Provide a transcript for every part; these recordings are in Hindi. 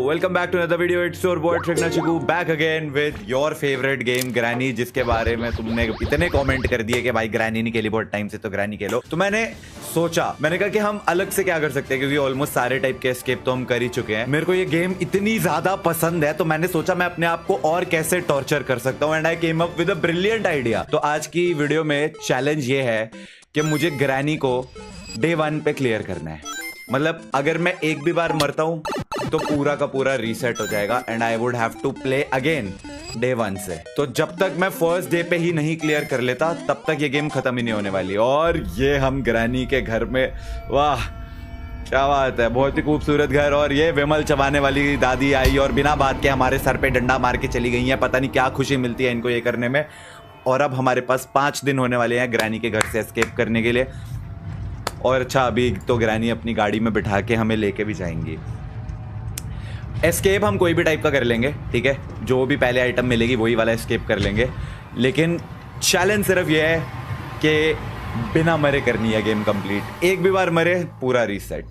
Welcome back to another video. It's your boy ट्रिकना Chiku back again with your favourite game Granny, जिसके बारे में तुमने इतने कमेंट कर दिए कि भाई ग्रैनी नहीं खेली बहुत टाइम से, तो ग्रैनी खेलो। तो मैंने कहा कि हम अलग से क्या कर सकते हैं, क्योंकि ऑलमोस्ट सारे टाइप के एस्केप तो हम कर ही चुके हैं। मेरे को ये गेम इतनी ज्यादा पसंद है, तो मैंने सोचा मैं अपने आप को और कैसे टॉर्चर कर सकता हूँ, and I came up with a brilliant idea. तो आज की वीडियो में चैलेंज ये है कि मुझे ग्रैनी को डे 1 पे क्लियर करना है। मतलब अगर मैं एक भी बार मरता हूं तो पूरा का पूरा रीसेट हो जाएगा and I would have to play again day 1 से। तो जब तक मैं फर्स्ट डे पे ही नहीं क्लियर कर लेता तब तक ये गेम खत्म ही नहीं होने वाली। और ये हम ग्रैनी के घर में, वाह क्या बात है, बहुत ही खूबसूरत घर। और ये विमल चबाने वाली दादी आई और बिना बात के हमारे सर पे डंडा मार के चली गई है। पता नहीं क्या खुशी मिलती है इनको ये करने में। और अब हमारे पास 5 दिन होने वाले हैं ग्रैनी के घर से एस्केप करने के लिए। और अच्छा, अभी तो ग्रैनी अपनी गाड़ी में बिठा के हमें लेके भी जाएंगी। एस्केप हम कोई भी टाइप का कर लेंगे, ठीक है, जो भी पहले आइटम मिलेगी वही वाला एस्केप कर लेंगे। लेकिन चैलेंज सिर्फ ये है कि बिना मरे करनी है गेम कंप्लीट। एक भी बार मरे पूरा reset.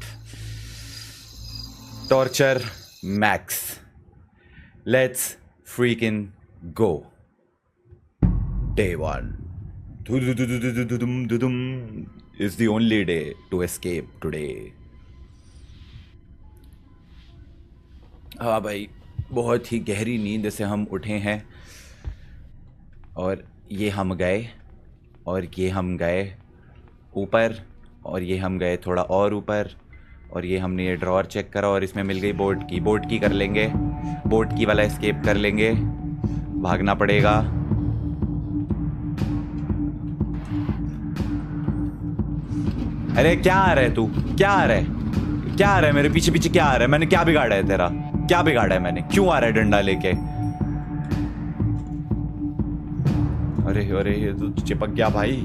Torture max, let's freaking go. Day 1 is the only day to escape today. हाँ भाई, बहुत ही गहरी नींद से हम उठे हैं और ये हम गए और ये हम गए ऊपर और ये हम गए थोड़ा और ऊपर और ये हमने ये ड्रॉअर चेक करा और इसमें मिल गई बोट की कर लेंगे। बोट की वाला एस्केप कर लेंगे। भागना पड़ेगा। अरे क्या आ रहा है तू, क्या आ रहा है, क्या आ रहा है मेरे पीछे पीछे, क्या आ रहा है? मैंने क्या बिगाड़ा है तेरा, क्या बिगाड़ा है मैंने? क्यों आ रहा है डंडा लेके? अरे अरे ये तो चिपक गया भाई।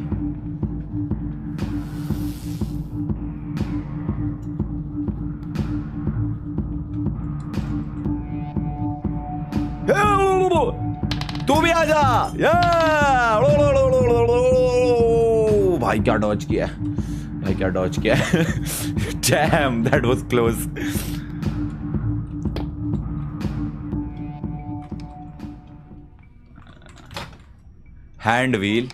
तू भी आ जा। भाई क्या डॉज किया, भाई क्या डॉज किया। Damn, that was close. Hand wheel,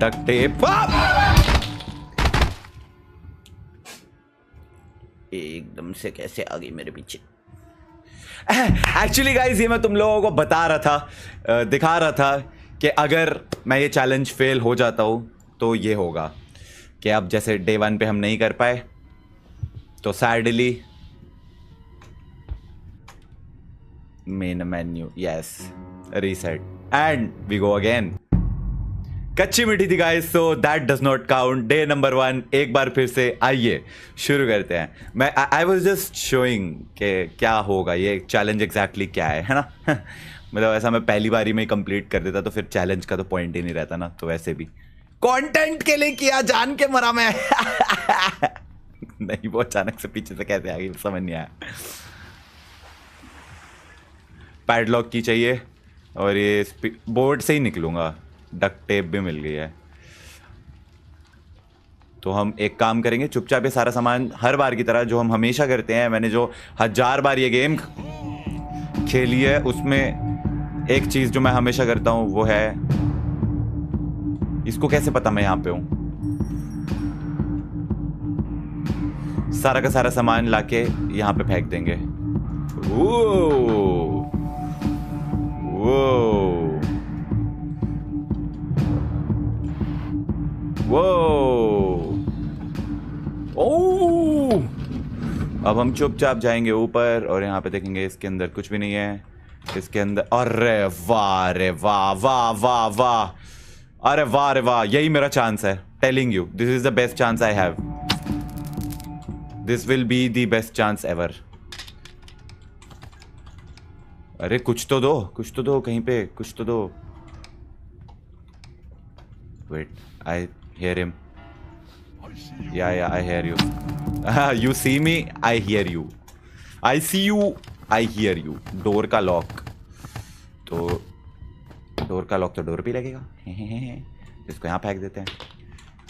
duct tape. एकदम से कैसे आ गई मेरे पीछे। एक्चुअली गाइज ये मैं तुम लोगों को बता रहा था, दिखा रहा था कि अगर मैं ये चैलेंज फेल हो जाता हूँ तो ये होगा कि अब जैसे डे 1 पे हम नहीं कर पाए तो sadly main menu, yes, reset and we go again. कच्ची मीठी थी guys, so that does not count. Day number 1 एक बार फिर से आइए शुरू करते हैं। मैं आई वाज जस्ट शोइंग कि क्या होगा ये चैलेंज एग्जैक्टली क्या है ना। मतलब ऐसा मैं पहली बारी में ही कंप्लीट कर देता तो फिर चैलेंज का तो पॉइंट ही नहीं रहता ना। तो वैसे भी कंटेंट के लिए किया, जान के मरा मैं। नहीं, वो अचानक से पीछे से कैसे आ गई समझ नहीं आया। पैडलॉक की चाहिए और ये बोर्ड से ही निकलूंगा। डक्ट टेप भी मिल गई है। तो हम एक काम करेंगे, चुपचाप ये सारा सामान हर बार की तरह जो हम हमेशा करते हैं, मैंने जो 1000 बार ये गेम खेली है उसमें एक चीज जो मैं हमेशा करता हूं वो है, इसको कैसे पता मैं यहां पे हूं, सारा का सारा सामान लाके यहां पे फेंक देंगे। अब हम चुपचाप जाएंगे ऊपर और यहाँ पे देखेंगे इसके अंदर कुछ भी नहीं है। इसके अंदर, अरे वाह रे वाह, वाह वाह वाह, अरे वाह रे वाह, यही मेरा चांस है। Telling you, this is the best chance I have. This will be the best chance ever. अरे कुछ तो दो, कुछ तो दो, कहीं पे कुछ तो दो। Wait, I hear him. Yeah, I hear you. You see me, I hear you. I see you, I hear you. Door का लॉक, तो डोर का लॉक तो डोर पे लगेगा। इसको यहाँ फेंक देते हैं।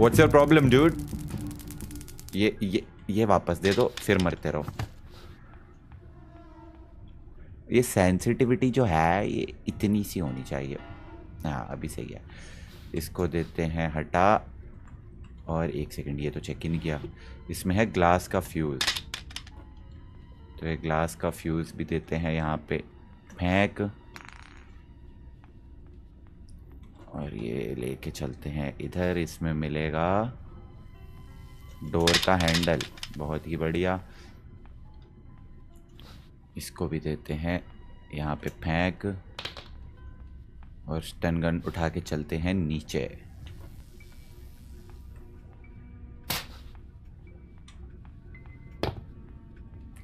What's your problem dude? ये वापस दे दो, फिर मरते रहो। ये सेंसिटिविटी जो है ये इतनी सी होनी चाहिए। हाँ अभी सही है। इसको देते हैं हटा। और एक सेकंड, ये तो चेक ही नहीं किया। इसमें है ग्लास का फ्यूज़, तो ये ग्लास का फ्यूज़ भी देते हैं यहाँ पे फेंक। और ये लेके चलते हैं इधर। इसमें मिलेगा डोर का हैंडल, बहुत ही बढ़िया। इसको भी देते हैं यहाँ पे फेंक। और स्टन गन उठा के चलते हैं नीचे।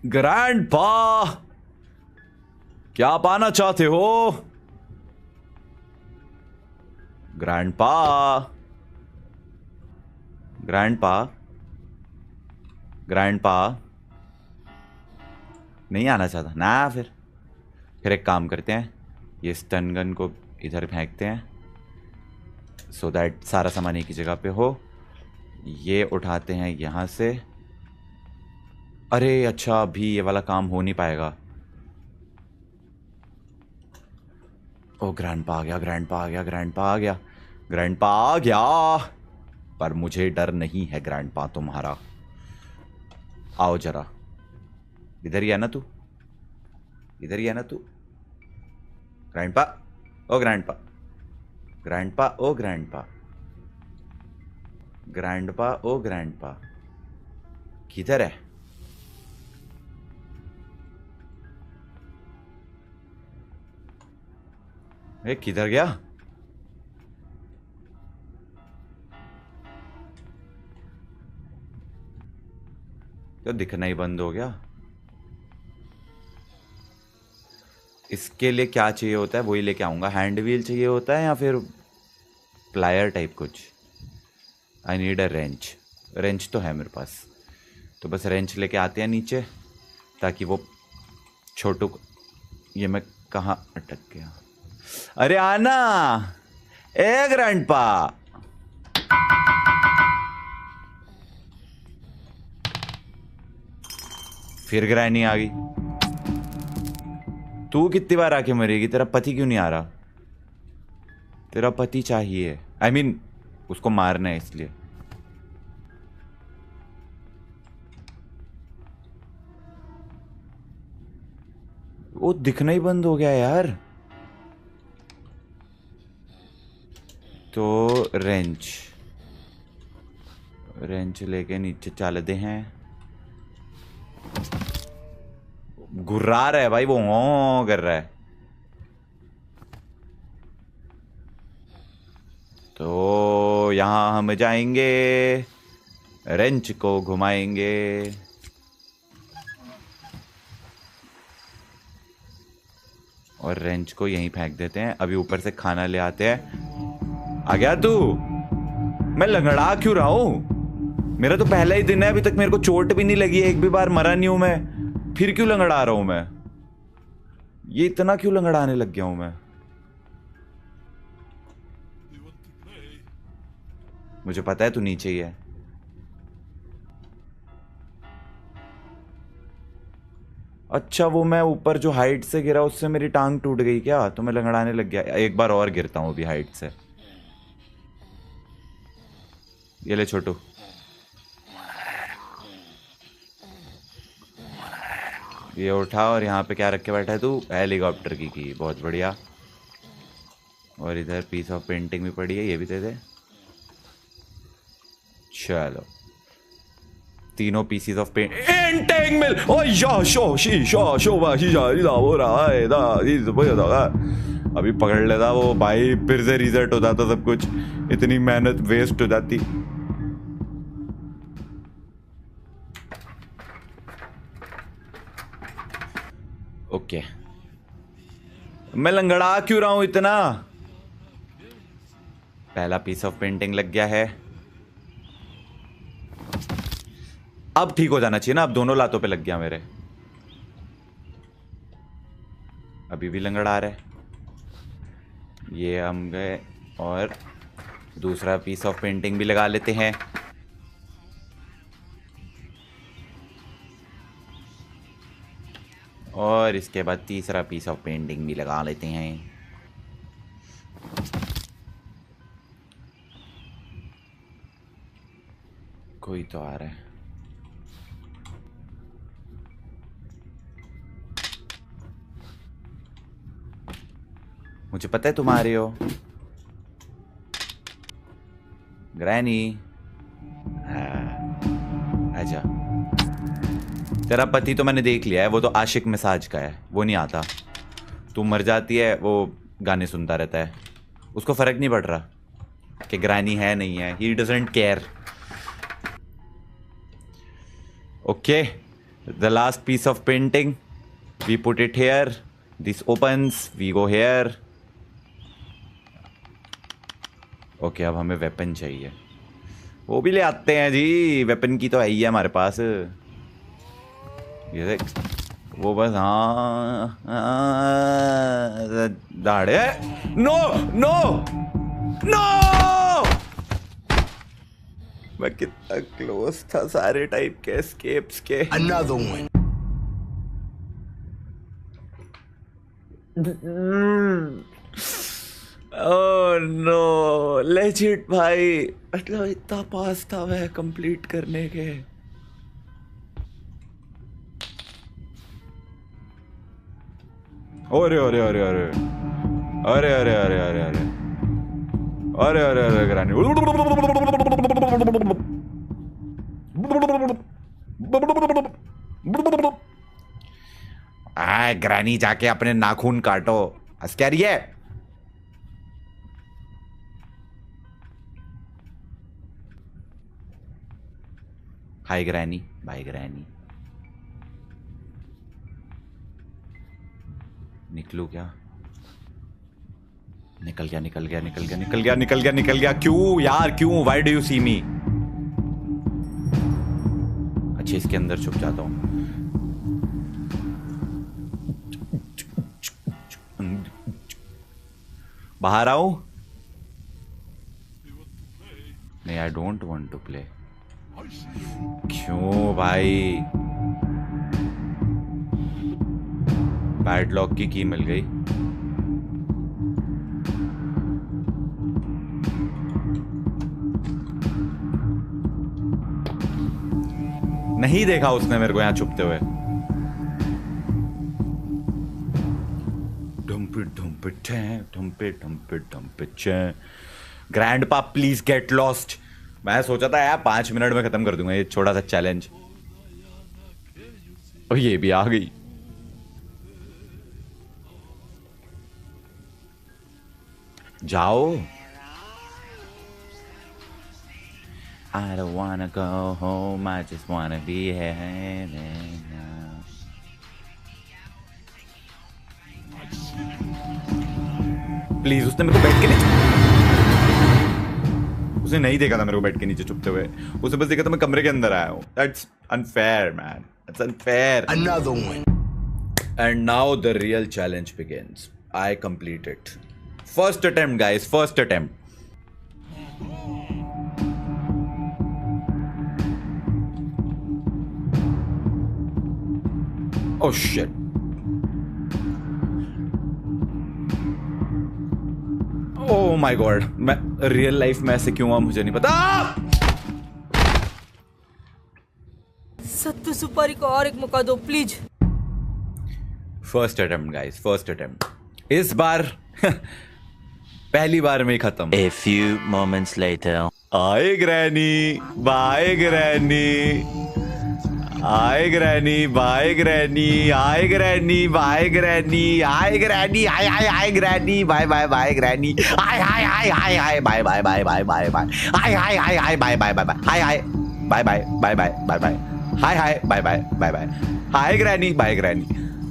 ग्रैंडपा, क्या पाना चाहते हो? ग्रैंडपा, ग्रैंडपा, ग्रैंडपा नहीं आना चाहता ना। फिर एक काम करते हैं, ये स्टन गन को इधर फेंकते हैं सो दैट सारा सामान एक ही जगह पे हो। ये उठाते हैं यहाँ से। अरे अच्छा, अभी ये वाला काम हो नहीं पाएगा। ओ ग्रैंडपा आ गया, ग्रैंडपा आ गया, ग्रैंडपा आ गया, ग्रैंडपा आ गया। पर मुझे डर नहीं है ग्रैंडपा तुम्हारा। आओ जरा, इधर ही है ना तू? इधर ही है ना तू? ग्रैंडपा, ओ ग्रैंडपा, ग्रैंडपा, ओ ग्रैंडपा, ग्रैंडपा, ओ ग्रैंडपा, किधर है? ए किधर गया? तो दिखना ही बंद हो गया। इसके लिए क्या चाहिए होता है वही लेके आऊंगा। हैंड व्हील चाहिए होता है या फिर प्लायर टाइप कुछ? I need a wrench. Wrench तो है मेरे पास, तो बस रेंच लेके आते हैं नीचे ताकि वो छोटू। ये मैं कहाँ अटक गया? अरे आना ए ग्रैंडपा। फिर ग्रैनी आ गई। तू कितनी बार आके मरेगी? तेरा पति क्यों नहीं आ रहा? तेरा पति चाहिए, आई मीन उसको मारना है इसलिए। वो दिखना ही बंद हो गया यार। तो रेंच लेके नीचे चलते हैं। घुर्रा रहा है भाई, वो कर रहा है। तो यहां हम जाएंगे, रेंच को घुमाएंगे। और रेंच को यहीं फेंक देते हैं। अभी ऊपर से खाना ले आते हैं। आ गया तू? मैं लंगड़ा क्यों रहा हूं? मेरा तो पहला ही दिन है, अभी तक मेरे को चोट भी नहीं लगी है, एक भी बार मरा नहीं हूं मैं। फिर क्यों लंगड़ा रहा हूं मैं? ये इतना क्यों लंगड़ाने लग गया हूं मैं? मुझे पता है तू नीचे ही है। अच्छा, वो मैं ऊपर जो हाइट से गिरा उससे मेरी टांग टूट गई क्या? तो मैं लंगड़ाने लग गया। एक बार और गिरता हूं अभी हाइट से। ये ले छोटू। ये उठा। और यहाँ पे क्या रख के बैठा है तू? हेलीकॉप्टर की बहुत बढ़िया। और इधर पीस ऑफ पेंटिंग भी पड़ी है, ये भी दे दे। चलो, तीनों पीसीज ऑफ पेंटिंग मिल। ओ या शो शी शो शो वा शी जा ला हो रहा है दा इस बजा। अभी पकड़ लेता वो भाई, फिर से रीसेट हो जाता सब कुछ। इतनी मेहनत वेस्ट हो जाती। ओके, मैं लंगड़ा क्यों रहा हूं इतना? पहला पीस ऑफ पेंटिंग लग गया है। अब ठीक हो जाना चाहिए ना। अब दोनों लातों पे लग गया मेरे। अभी भी लंगड़ा आ रहा है। ये हम गए और दूसरा पीस ऑफ पेंटिंग भी लगा लेते हैं। और इसके बाद तीसरा पीस ऑफ पेंटिंग भी लगा लेते हैं। कोई तो आ रहा है। मुझे पता है तुम आ रहे हो ग्रैनी। आजा। तेरा पति तो मैंने देख लिया है, वो तो आशिक मिजाज का है, वो नहीं आता। तू मर जाती है, वो गाने सुनता रहता है, उसको फर्क नहीं पड़ रहा कि ग्रैनी है नहीं है। He doesn't care. Okay, the last piece of painting, we put it here, this opens, we go here. Okay, अब हमें वेपन चाहिए, वो भी ले आते हैं जी। वेपन की तो है ही है हमारे पास। ये देख, वो बस दाढ़े। नो नो नो, मैं कितना क्लोज था सारे टाइप के एस्केप्स के। Another one. Oh no, legit भाई, इतना पास था मैं कंप्लीट करने के। अरे अरे अरे अरे अरे अरे अरे अरे अरे अरे अरे अरे ग्रैनी। ग्रैनी जाके अपने नाखून काटो, हंस क्या रही है? हाय ग्रैनी, बाय ग्रैनी। निकलू क्या? निकल गया निकल गया निकल गया निकल गया निकल गया निकल गया। क्यों यार, क्यों? Why do you see me? अच्छा, इसके अंदर छुप जाता हूं। बाहर आओ। नहीं, I don't want to play. क्यों भाई? पैडलॉक की मिल गई। नहीं देखा उसने मेरे को यहाँ छुपते हुए। Grandpa please get lost. मैं सोचा था यार 5 मिनट में खत्म कर दूंगा ये छोटा सा चैलेंज, और ये भी आ गई। जाओ। I don't wanna go home, I just wanna be here now. Please, उसने मेरे को बेड के नीचे, उसने नहीं देखा था मेरे को बेड के नीचे छुपते हुए, उसे बस देखा था मैं कमरे के अंदर आया हूँ। That's unfair, man. That's unfair. Another one. And now the real challenge begins. I complete it. First attempt, guys. First attempt. Oh shit. Oh my god. मैं रियल लाइफ में ऐसे क्यों हुआ मुझे नहीं पता। सत्तू सुपारी को और एक मौका दो please. First attempt guys, first attempt. इस बार पहली बार में ही खत्म। A few moments later. Aye Granny, bye Granny, aye Granny, bye Granny, aye Granny, bye Granny, aye Granny, aye aye aye Granny, bye bye bye Granny, aye hi hi hi hi, bye bye bye bye bye bye, aye hi hi hi bye bye bye bye, hi hi bye bye bye bye bye bye, hi hi bye bye bye bye, hi Granny, bye Granny,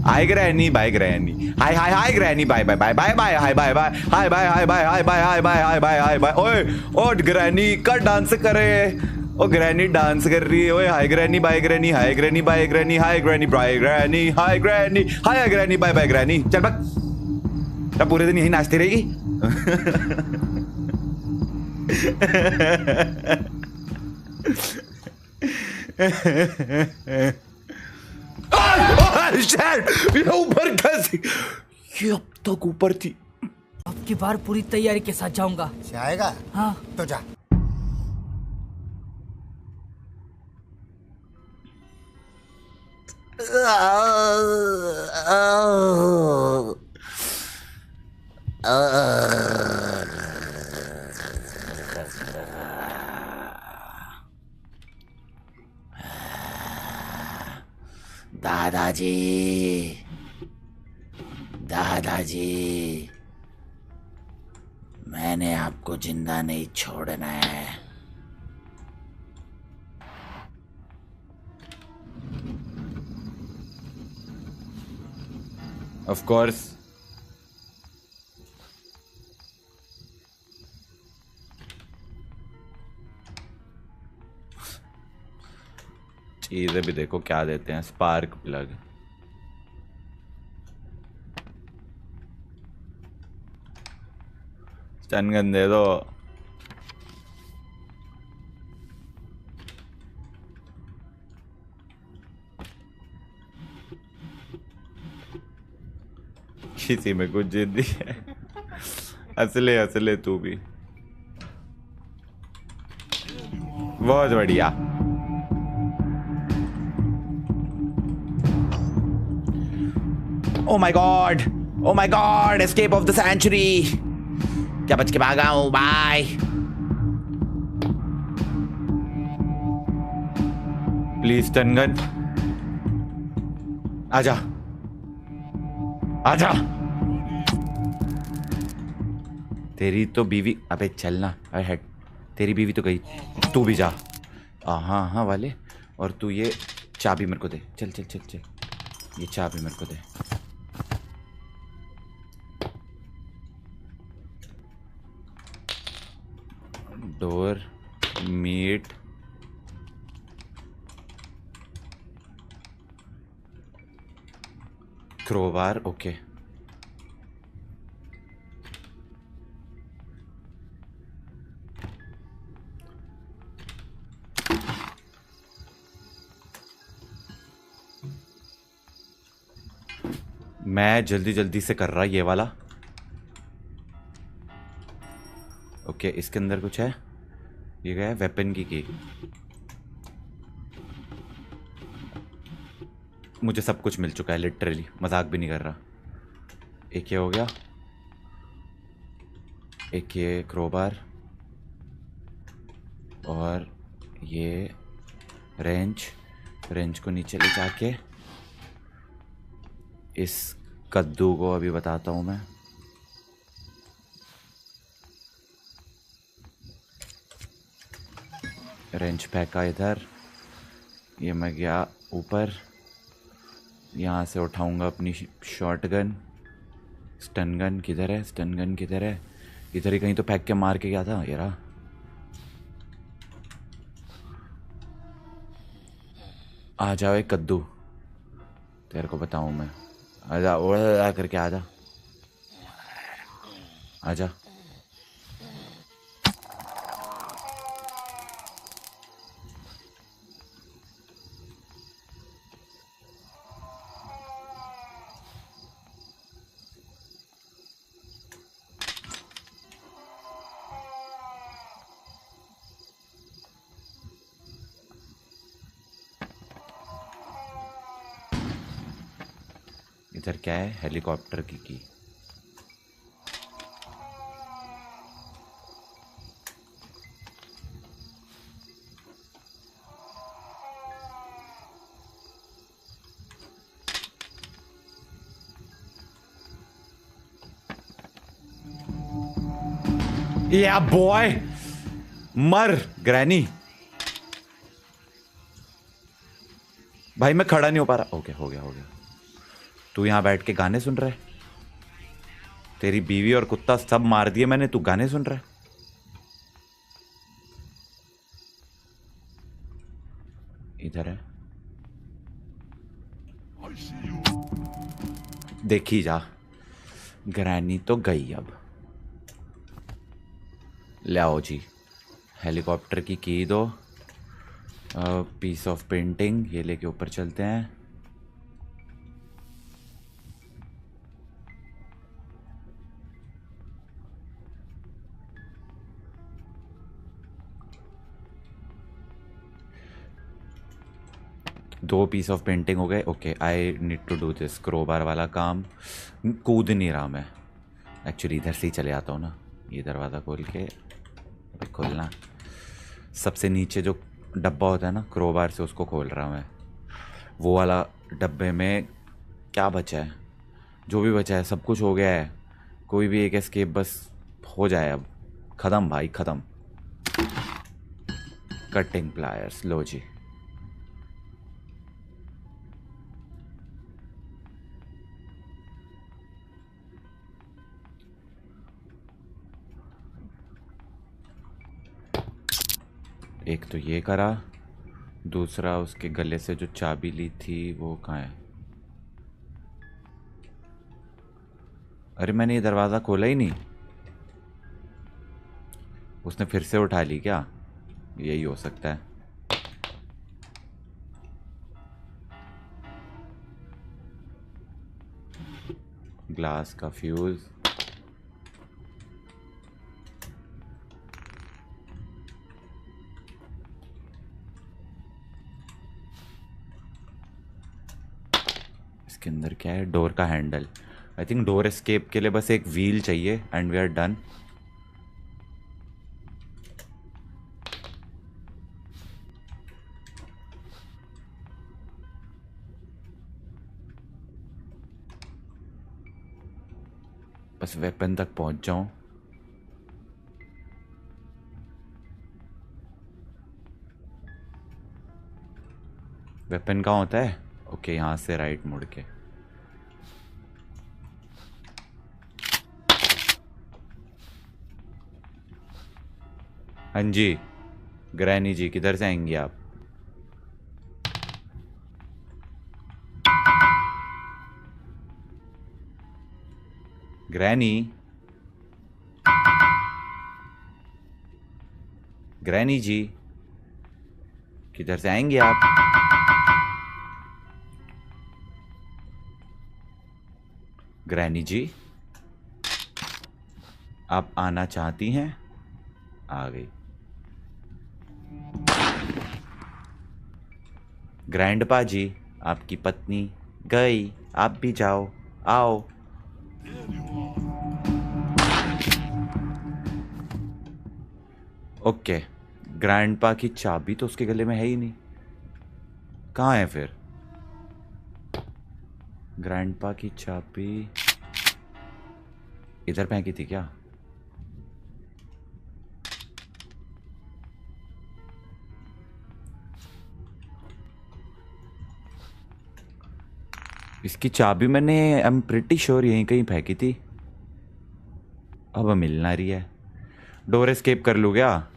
hi Granny, bye Granny, hi hi hi Granny, bye bye bye bye bye, hi bye bye, hi bye hi bye hi bye hi bye hi bye hi bye. ओए ओ ग्रैनी का डांस करे, ओ ग्रैनी डांस कर रही है। ओए हाय Granny, bye Granny, hi Granny, bye Granny, hi Granny, bye Granny, hi granny, hi Granny, bye bye granny. चल बक, तब पूरे दिन यही नाचती रहेगी। ये ऊपर कैसे? ये अब तक ऊपर थी। अब की बार पूरी तैयारी के साथ जाऊंगा। जाएगा? हाँ तो जा। दादाजी, दादाजी, मैंने आपको जिंदा नहीं छोड़ना है। Of course. चीजें भी देखो क्या देते हैं। स्पार्क प्लग, स्टन गन दे दो। किसी में कुछ जिद्दी है। असले असले तू भी बहुत बढ़िया। Oh my God, oh my God, escape of the century. क्या बच के भागा हूं? बाय। प्लीज टनगन आजा, आजा। तेरी तो बीवी, अबे चलना, अरे हट। तेरी बीवी तो गई, तू भी जा। हाँ हाँ वाले। और तू ये चाबी मेरे को दे। चल चल चल चल, ये चाबी मेरे को दे। Door meat crowbar, okay. मैं जल्दी जल्दी से कर रहा ये वाला। ओके, इसके अंदर कुछ है। ये गया वेपन की। मुझे सब कुछ मिल चुका है, लिटरली मजाक भी नहीं कर रहा। एक ये हो गया, एक ये क्रोबार, और ये रेंच को नीचे ले जाके इस कद्दू को अभी बताता हूँ मैं। रेंच फेंका इधर, ये मैं गया ऊपर। यहाँ से उठाऊंगा अपनी शॉर्ट गन। स्टन गन किधर है? स्टन गन किधर है? इधर ही कहीं तो फेंक के मार के गया था ये रहा। आ जाओ एक कद्दू, तेरे को बताऊं मैं। आजा, उड़ा करके आजा, आजा। इधर क्या है? हेलीकॉप्टर की। या बॉय, मर ग्रैनी। भाई मैं खड़ा नहीं हो पा रहा। ओके, हो गया हो गया। तू यहाँ बैठ के गाने सुन रहा है? तेरी बीवी और कुत्ता सब मार दिए मैंने, तू गाने सुन रहा है? इधर है, देखी जा। ग्रैनी तो गई अब। ले आओ जी। हेलीकॉप्टर की दो, पीस ऑफ पेंटिंग, ये लेके ऊपर चलते हैं। दो पीस ऑफ पेंटिंग हो गए। Okay, I need to do this crowbar वाला काम। कूद नहीं रहा मैं एक्चुअली, इधर से ही चले आता हूँ ना। ये दरवाज़ा खोल के, अबे खोलना, सबसे नीचे जो डब्बा होता है ना क्रोबार से, उसको खोल रहा हूँ मैं। वो वाला डब्बे में क्या बचा है? जो भी बचा है सब कुछ हो गया है। कोई भी एक एस्केप बस हो जाए अब। ख़त्म भाई ख़त्म। कटिंग प्लायर्स, लो जी। एक तो ये करा, दूसरा उसके गले से जो चाबी ली थी वो कहाँ है? अरे मैंने ये दरवाज़ा खोला ही नहीं। उसने फिर से उठा ली क्या? यही हो सकता है। ग्लास का फ्यूज। इसके अंदर क्या है? डोर का handle. I think door escape के लिए बस एक व्हील चाहिए एंड वी आर डन। बस वेपन तक पहुंच जाऊं। वेपन कहाँ होता है? ओके, यहाँ से राइट मुड़ के। हाँ जी, ग्रैनी जी किधर से आएंगी आप? ग्रैनी, ग्रैनी जी किधर से आएंगी आप? ग्रैनी जी, आप आना चाहती हैं? आ गई। ग्रैंडपा जी, आपकी पत्नी गई, आप भी जाओ, आओ। ओके, ग्रैंडपा की चाबी तो उसके गले में है ही नहीं। कहाँ है फिर? ग्रैंडपा की चाबी इधर फेंकी थी क्या? इसकी चाबी मैंने, आई एम प्रिटी श्योर, यहीं कहीं फेंकी थी। अब मिल ना रही है। डोर एस्केप कर लूँ क्या?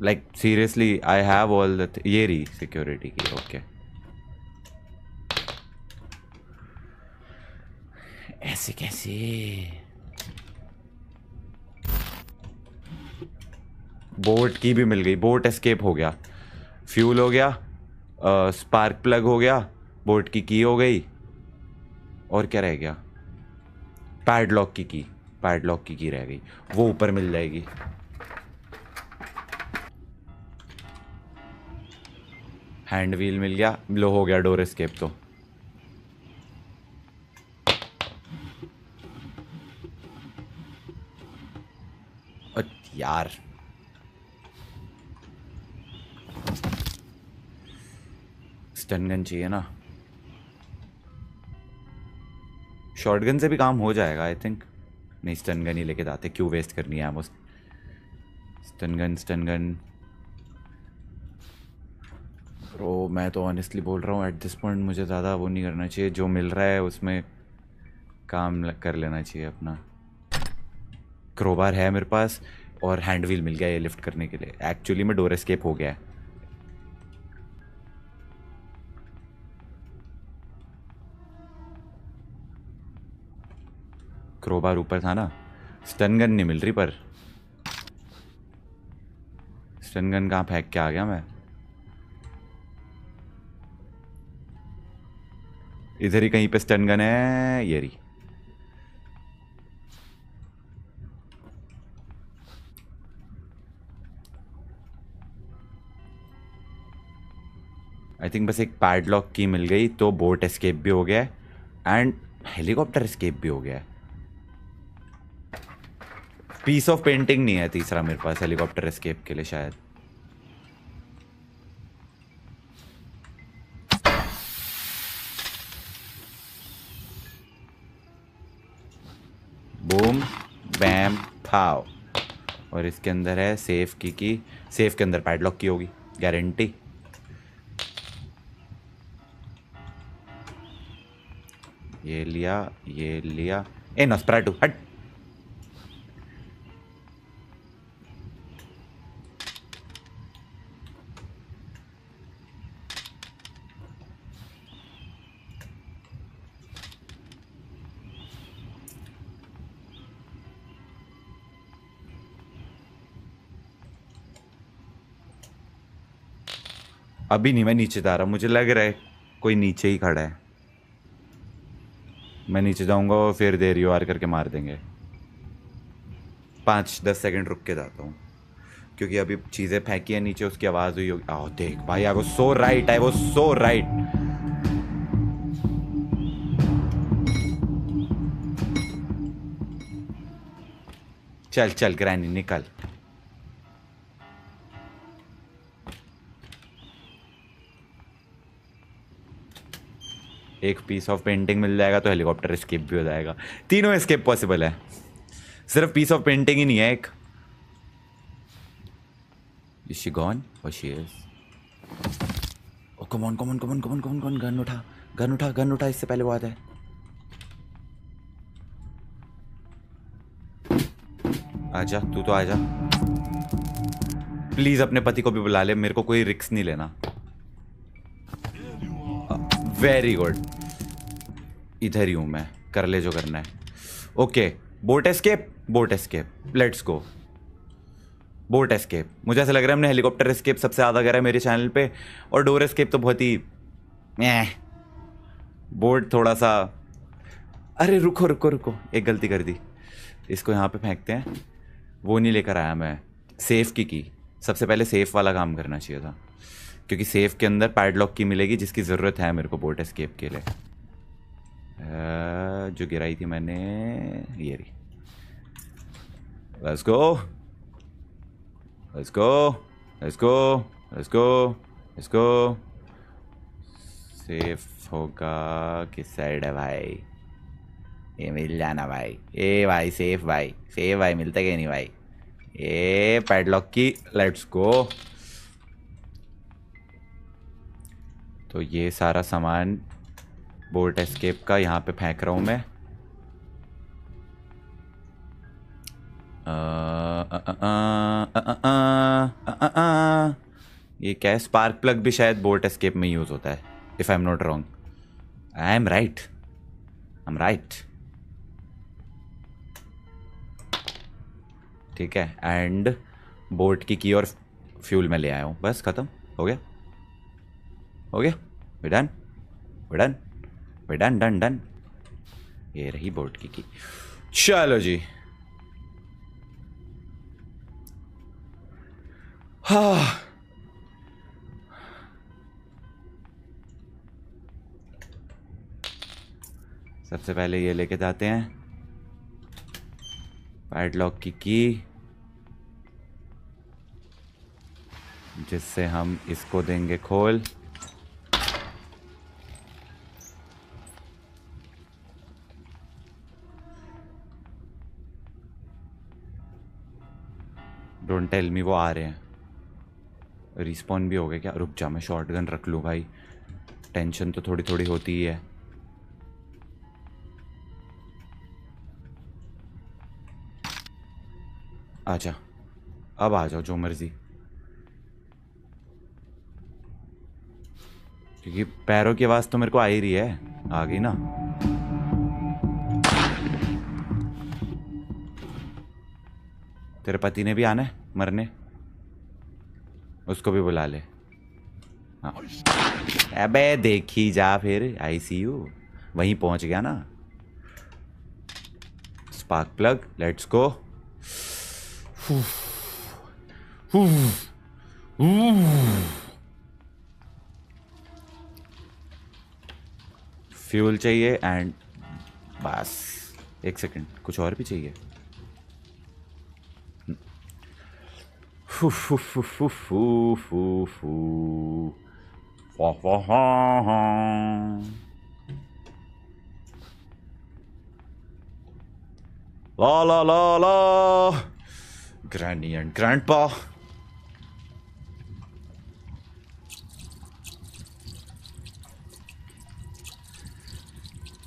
Like seriously, I have all the, ये रही सिक्योरिटी की। ओके, ऐसे कैसे? बोट की भी मिल गई, बोट एस्केप हो गया, फ्यूल हो गया, स्पार्क प्लग हो गया, बोट की हो गई, और क्या रह गया? पैडलॉक की पैडलॉक की रह गई, वो ऊपर मिल जाएगी। हैंड व्हील मिल गया, लो हो गया डोर एस्केप तो। यार स्टन गन चाहिए ना। शॉटगन से भी काम हो जाएगा आई थिंक। नहीं, स्टन गन ही लेके जाते, क्यों वेस्ट करनी है एमो। स्टन गन ब्रो, मैं तो ऑनेस्टली बोल रहा हूँ एट दिस पॉइंट मुझे ज़्यादा वो नहीं करना चाहिए। जो मिल रहा है उसमें काम कर लेना चाहिए अपना। क्रोबार है मेरे पास और हैंड व्हील मिल गया ये लिफ्ट करने के लिए। एक्चुअली में डोर एस्केप हो गया है। क्रोबार ऊपर था ना। स्टन गन नहीं मिल रही पर स्टन गन कहाँ फेंक के आ गया मैं? इधर ही कहीं पे स्टन गन है, ये रही। आई थिंक बस एक पैडलॉक की मिल गई तो बोट एस्केप भी हो गया है एंड हेलीकॉप्टर एस्केप भी हो गया है। पीस ऑफ पेंटिंग नहीं है तीसरा मेरे पास हेलीकॉप्टर एस्केप के लिए शायद। बूम बैम फाव। और इसके अंदर है सेफ की। सेफ के अंदर पैडलॉक की होगी गारंटी। ये लिया। ए नॉस्फेराटू हट। अभी नहीं, मैं नीचे जा रहा, मुझे लग रहा है कोई नीचे ही खड़ा है। मैं नीचे जाऊंगा और फिर देर यू आर करके मार देंगे। 5-10 सेकंड रुक के जाता हूँ क्योंकि अभी चीज़ें फेंकी है नीचे, उसकी आवाज़ हुई होगी। आओ देख भाई, I was so right, I was so right. चल चल ग्रैनी निकल। एक पीस ऑफ पेंटिंग मिल जाएगा तो हेलीकॉप्टर एस्केप भी हो जाएगा। तीनों एस्केप पॉसिबल है, सिर्फ पीस ऑफ पेंटिंग ही नहीं है एक। Is she gone? Oh, she is. Oh, come on. Gun उठा, इससे पहले वो आता है। आजा, तू तो आजा। प्लीज अपने पति को भी बुला ले, मेरे को कोई रिस्क नहीं लेना। वेरी गुड, इधर ही हूं मैं, कर ले जो करना है। Okay, boat escape, let's go. Boat escape, मुझे ऐसा लग रहा है हमने हेलीकॉप्टर एस्केप सबसे ज़्यादा करा है मेरे चैनल पे, और डोर एस्केप तो बहुत ही बोट थोड़ा सा। अरे रुको, एक गलती कर दी। इसको यहाँ पे फेंकते हैं। वो नहीं लेकर आया मैं, सेफ की। सबसे पहले सेफ वाला काम करना चाहिए था क्योंकि सेफ के अंदर पैडलॉक की मिलेगी जिसकी ज़रूरत है मेरे को बोट एस्केप के लिए। जो गिराई थी मैंने, ये रही। Let's go. सेफ होगा किस साइड है भाई? ये मिल जाना भाई। ए भाई सेफ भाई मिलता क्या नहीं भाई? ए पैडलॉक की, लेट्स गो। तो ये सारा सामान बोट एस्केप का यहाँ पे फेंक रहा हूँ मैं। ये क्या है? स्पार्क प्लग भी शायद बोट एस्केप में यूज होता है, if I am not wrong. I am right. ठीक है, एंड बोट की और फ्यूल में ले आया हूँ। बस खत्म हो गया। We done. ये रही बोट की। चलो जी। हाँ, सबसे पहले ये लेके जाते हैं पैडलॉक की, जिससे हम इसको देंगे खोल। डोंट टेल मी वो आ रहे हैं। रिस्पॉन भी हो गए क्या? रुक जा, मैं शॉटगन रख लूँ भाई, टेंशन तो थोड़ी थोड़ी होती ही है। आजा, अब आ जाओ जो मर्जी, क्योंकि पैरों की आवाज तो मेरे को आ ही रही है। आ गई ना? तेरे पति ने भी आना है मरने? उसको भी बुला ले। हाँ अबे देखी जा फिर, आईसीयू वहीं पहुंच गया ना। Spark plug, let's go. Fuel चाहिए एंड बस। एक सेकंड, कुछ और भी चाहिए। फू फू फू फू फू फू फू फा फा हा हा। ला ला ला ला। Granny and grandpa.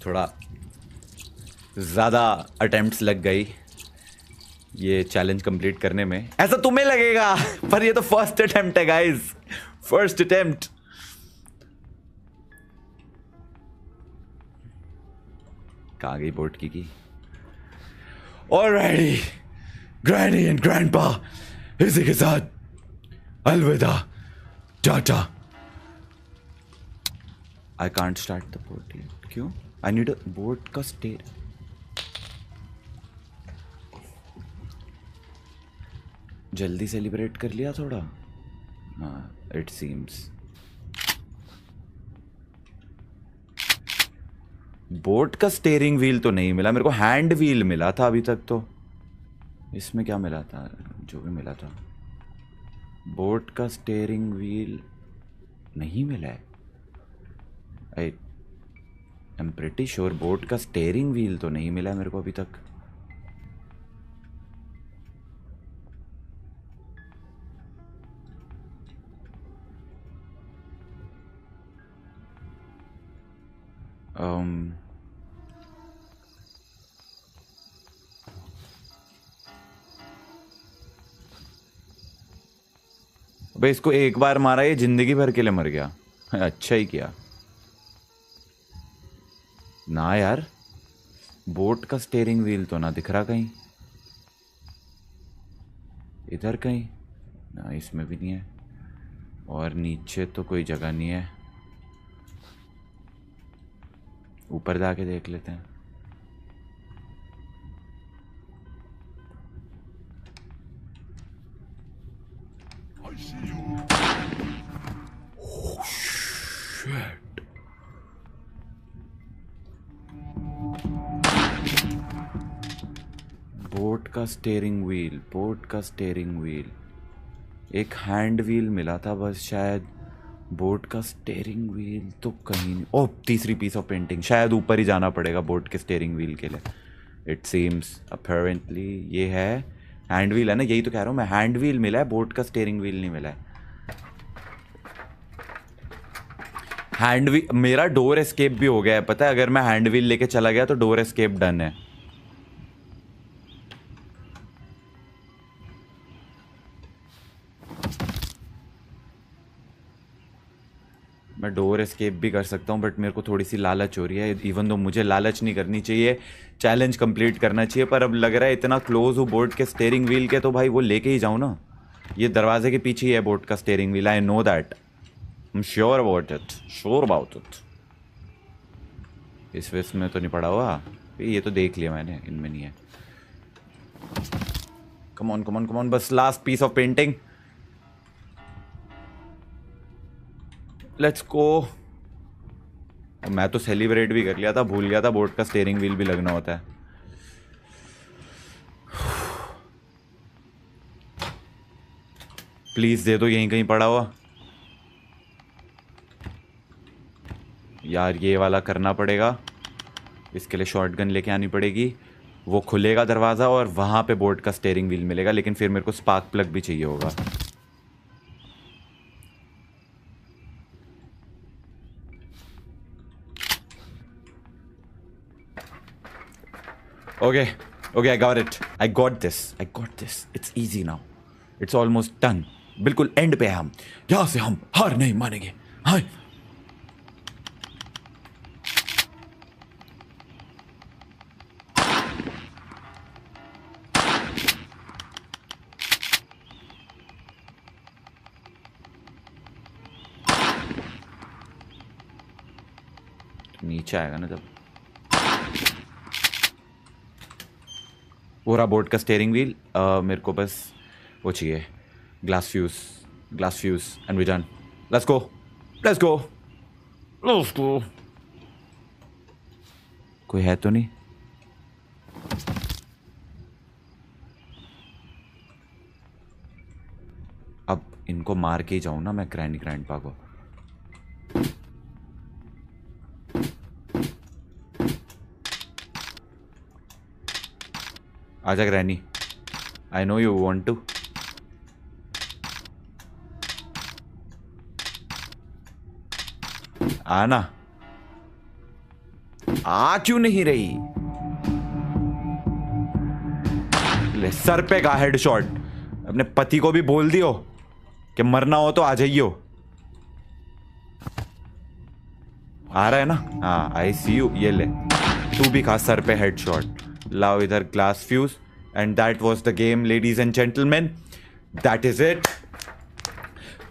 थोड़ा ज्यादा अटेम्प्ट्स लग गई ये चैलेंज कंप्लीट करने में, ऐसा तुम्हें लगेगा पर ये तो फर्स्ट अटेम्प्ट है गाइस, फर्स्ट अटेम्प्ट। कहाँ गई बोट की? ऑलराइटी, ग्रैनी एंड ग्रैंडपा, इसी के साथ अलविदा, Tata. I can't start the boat. क्यों? आई नीड अ बोट का स्टेयर। जल्दी सेलिब्रेट कर लिया थोड़ा। हाँ इट सीम्स। बोट का स्टेयरिंग व्हील तो नहीं मिला मेरे को, हैंड व्हील मिला था अभी तक तो। इसमें क्या मिला था? जो भी मिला था। बोट का स्टेयरिंग व्हील नहीं मिला है। I am pretty sure boat का स्टेयरिंग व्हील तो नहीं मिला है मेरे को अभी तक। भाई इसको एक बार मारा, ये जिंदगी भर के लिए मर गया। अच्छा ही किया ना यार। बोट का स्टेयरिंग व्हील तो ना दिख रहा कहीं, इधर कहीं ना, इसमें भी नहीं है, और नीचे तो कोई जगह नहीं है। ऊपर जाके देख लेते हैं। Oh, shit. बोट का स्टेयरिंग व्हील, बोट का स्टेयरिंग व्हील, एक हैंड व्हील मिला था बस शायद। बोट का स्टेयरिंग व्हील तो कहीं नहीं। ओह तीसरी पीस ऑफ पेंटिंग, शायद ऊपर ही जाना पड़ेगा बोट के स्टेयरिंग व्हील के लिए। इट सीम्स अपेरेंटली ये है हैंड व्हील, है ना? यही तो कह रहा हूँ मैं, हैंड व्हील मिला है, बोट का स्टेयरिंग व्हील नहीं मिला है। हैंड व्हील मेरा डोर एस्केप भी हो गया है पता है, अगर मैं हैंड व्हील लेके चला गया तो डोर एस्केप डन है। मैं डोर एस्केप भी कर सकता हूँ बट मेरे को थोड़ी सी लालच हो रही है, इवन तो मुझे लालच नहीं करनी चाहिए, चैलेंज कंप्लीट करना चाहिए। पर अब लग रहा है इतना क्लोज हूँ बोट के स्टेयरिंग व्हील के, तो भाई वो लेके ही जाऊँ ना। ये दरवाजे के पीछे ही है बोट का steering wheel, I know that, I am sure about it, sure about it. इस वेस में तो नहीं पड़ा हुआ, ये तो देख लिया मैंने, इनमें नहीं है। Come on come on come on, बस last piece of painting, let's go. मैं तो सेलिब्रेट भी कर लिया था, भूल गया था बोट का स्टेयरिंग व्हील भी लगना होता है। प्लीज दे दो यहीं कहीं पड़ा हुआ यार, ये वाला करना पड़ेगा। इसके लिए शॉटगन लेके आनी पड़ेगी, वो खुलेगा दरवाज़ा और वहाँ पे बोट का स्टेयरिंग व्हील मिलेगा, लेकिन फिर मेरे को स्पार्क प्लग भी चाहिए होगा। Okay okay, I got it, I got this, I got this, it's easy now, it's almost done. बिल्कुल एंड पे है हम, यहाँ से हम हार नहीं मानेंगे। हाँ नीचे आएगा ना जब। वो रहा बोट का स्टीयरिंग व्हील। मेरे को बस वो चाहिए, glass fuse and we done. Let's go. कोई है तो नहीं? अब इनको मार के ही जाऊं ना मैं, ग्रैंडपा को। आजा granny, I know you want to. आना, आ क्यों नहीं रही? ले, सर पे का हेडशॉट। अपने पति को भी बोल दियो कि मरना हो तो आ जाइयो। आ रहा है ना? हाँ, आई सी यू। ये ले, तू भी खा सर पे हेडशॉट। लाओ इधर glass fuse. And that was the game ladies and gentleman, that is it.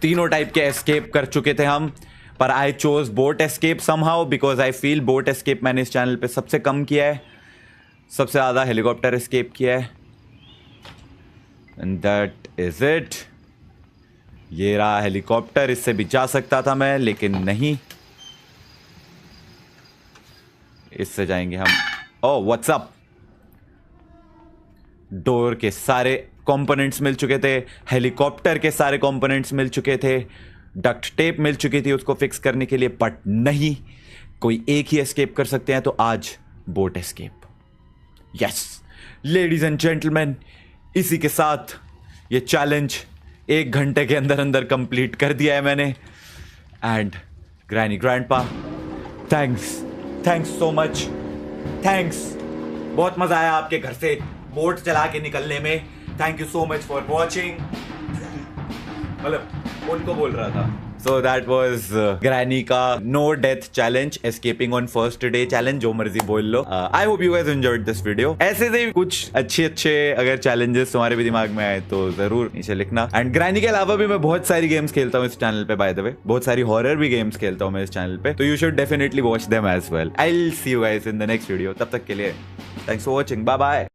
तीनों टाइप के एस्केप कर चुके थे हम, पर I chose boat escape somehow because I feel boat escape मैंने इस चैनल पे सबसे कम किया है, सबसे ज़्यादा हेलीकॉप्टर एस्केप किया है। And that is it. ये रहा हेलीकॉप्टर, इससे भी जा सकता था मैं लेकिन नहीं। इससे जाएंगे हम। ओह व्हाट्स अप। डोर के सारे कंपोनेंट्स मिल चुके थे, हेलीकॉप्टर के सारे कंपोनेंट्स मिल चुके थे, डक्ट टेप मिल चुकी थी उसको फिक्स करने के लिए, बट नहीं, कोई एक ही एस्केप कर सकते हैं, तो आज boat escape. Yes ladies and gentleman, इसी के साथ ये चैलेंज 1 घंटे के अंदर अंदर कंप्लीट कर दिया है मैंने। And granny grandpa, thanks so much, thanks. बहुत मजा आया आपके घर से बोट चला के निकलने में। Thank you so much for watching. मतलब उनको बोल रहा था। सो दैट वॉज ग्रैनी का no death challenge, escaping on first day challenge, जो मर्जी बोल लो। I hope you guys enjoyed this video. ऐसे से कुछ अच्छे अगर चैलेंजेस तुम्हारे भी दिमाग में आए तो जरूर नीचे लिखना। एंड ग्रैनी के अलावा भी मैं बहुत सारी गेम्स खेलता हूँ इस चैनल पे, बाय द वे बहुत सारी हॉरर भी गेम्स खेलता हूँ मैं इस चैनल पे, तो you should definitely watch them as well. I will see you guys in the next video. तब तक के लिए thanks for watching, bye bye.